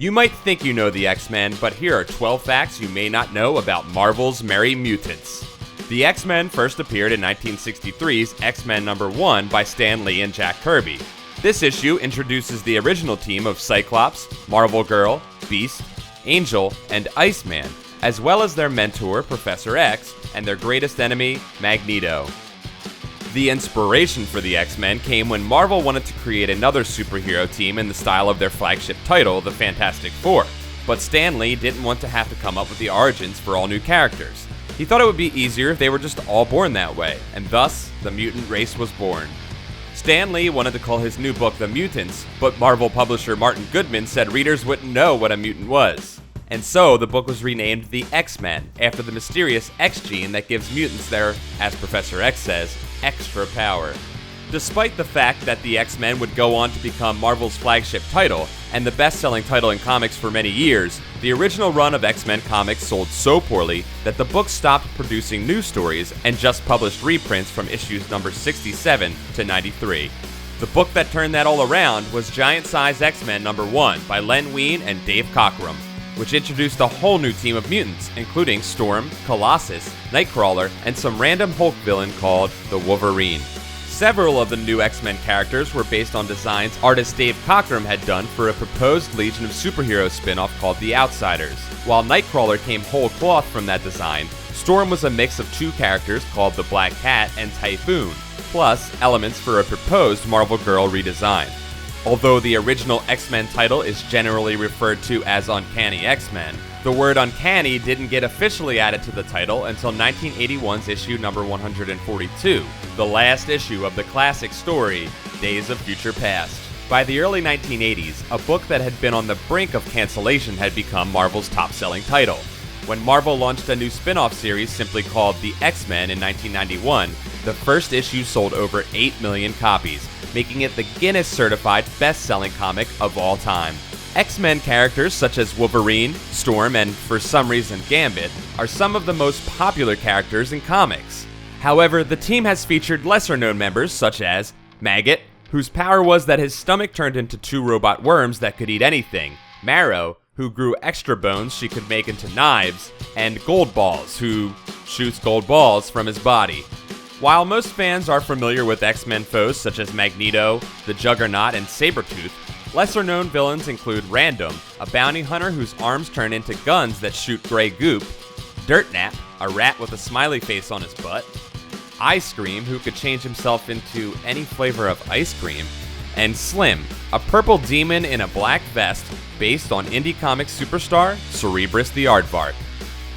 You might think you know the X-Men, but here are 12 facts you may not know about Marvel's Merry Mutants. The X-Men first appeared in 1963's X-Men #1 by Stan Lee and Jack Kirby. This issue introduces the original team of Cyclops, Marvel Girl, Beast, Angel, and Iceman, as well as their mentor, Professor X, and their greatest enemy, Magneto. The inspiration for the X-Men came when Marvel wanted to create another superhero team in the style of their flagship title, the Fantastic Four, but Stan Lee didn't want to have to come up with the origins for all new characters. He thought it would be easier if they were just all born that way, and thus, the mutant race was born. Stan Lee wanted to call his new book The Mutants, but Marvel publisher Martin Goodman said readers wouldn't know what a mutant was. And so, the book was renamed The X-Men, after the mysterious X gene that gives mutants their, as Professor X says, extra power. Despite the fact that the X-Men would go on to become Marvel's flagship title, and the best-selling title in comics for many years, the original run of X-Men comics sold so poorly that the book stopped producing new stories and just published reprints from issues number 67 to 93. The book that turned that all around was Giant Size X-Men #1 by Len Wein and Dave Cockrum, which introduced a whole new team of mutants, including Storm, Colossus, Nightcrawler, and some random Hulk villain called the Wolverine. Several of the new X-Men characters were based on designs artist Dave Cockrum had done for a proposed Legion of Superheroes spin-off called The Outsiders. While Nightcrawler came whole cloth from that design, Storm was a mix of two characters called the Black Cat and Typhoon, plus elements for a proposed Marvel Girl redesign. Although the original X-Men title is generally referred to as Uncanny X-Men, the word uncanny didn't get officially added to the title until 1981's issue number 142, the last issue of the classic story, Days of Future Past. By the early 1980s, a book that had been on the brink of cancellation had become Marvel's top-selling title. When Marvel launched a new spin-off series simply called The X-Men in 1991, the first issue sold over 8 million copies, making it the Guinness-certified best-selling comic of all time. X-Men characters such as Wolverine, Storm, and for some reason Gambit are some of the most popular characters in comics. However, the team has featured lesser-known members such as Maggot, whose power was that his stomach turned into two robot worms that could eat anything, Marrow, who grew extra bones she could make into knives, and Goldballs, who shoots gold balls from his body. While most fans are familiar with X-Men foes such as Magneto, the Juggernaut, and Sabretooth, lesser-known villains include Random, a bounty hunter whose arms turn into guns that shoot gray goop, Dirtnap, a rat with a smiley face on his butt, Ice Cream, who could change himself into any flavor of ice cream, and Slim, a purple demon in a black vest based on indie comics superstar Cerebrus the Aardvark.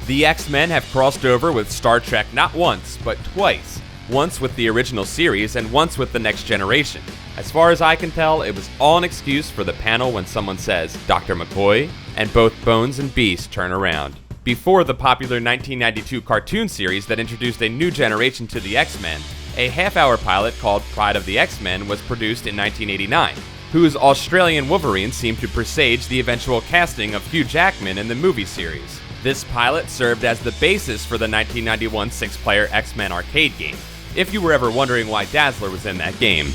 The X-Men have crossed over with Star Trek not once, but twice. Once with the original series and once with the Next Generation. As far as I can tell, it was all an excuse for the panel when someone says, Dr. McCoy, and both Bones and Beast turn around. Before the popular 1992 cartoon series that introduced a new generation to the X-Men, a half-hour pilot called Pride of the X-Men was produced in 1989, whose Australian Wolverine seemed to presage the eventual casting of Hugh Jackman in the movie series. This pilot served as the basis for the 1991 six-player X-Men arcade game, if you were ever wondering why Dazzler was in that game.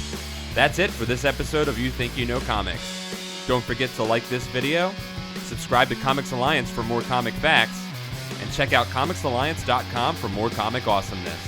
That's it for this episode of You Think You Know Comics. Don't forget to like this video, subscribe to Comics Alliance for more comic facts, and check out comicsalliance.com for more comic awesomeness.